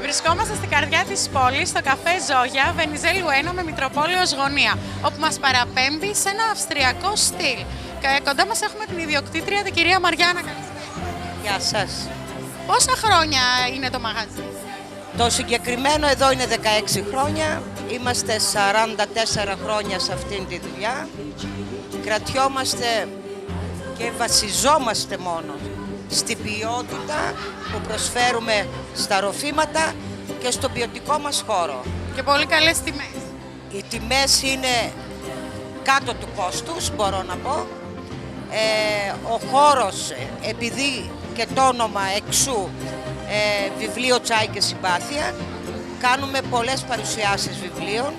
Βρισκόμαστε στην καρδιά της πόλης, στο καφέ Ζόγια, Βενιζέλου 1 με Μητροπόλεως γωνία, όπου μας παραπέμπει σε ένα αυστριακό στυλ. Κοντά μας έχουμε την ιδιοκτήτρια, την κυρία Μαριάννα. Γεια σας. Πόσα χρόνια είναι το μαγαζί? Το συγκεκριμένο εδώ είναι 16 χρόνια. Είμαστε 44 χρόνια σε αυτήν τη δουλειά. Κρατιόμαστε και βασιζόμαστε μόνο στην ποιότητα που προσφέρουμε στα ροφήματα και στον ποιοτικό μας χώρο. Και πολύ καλές τιμές. Οι τιμές είναι κάτω του κόστους, μπορώ να πω. Ο χώρος, επειδή και το όνομα εξού, βιβλίο Τσάι και Συμπάθεια, κάνουμε πολλές παρουσιάσεις βιβλίων.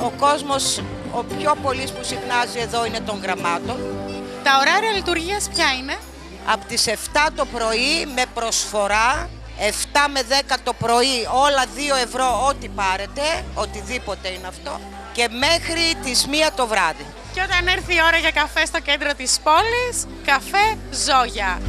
Ο κόσμος, ο πιο πολύς που συχνάζει εδώ είναι των γραμμάτων. Τα ωράρια λειτουργίας ποια είναι? Από τις 7 το πρωί με προσφορά, 7 με 10 το πρωί, όλα 2 ευρώ ό,τι πάρετε, οτιδήποτε είναι αυτό, και μέχρι τις 1 το βράδυ. Και όταν έρθει η ώρα για καφέ στο κέντρο της πόλης, καφέ Ζόγια.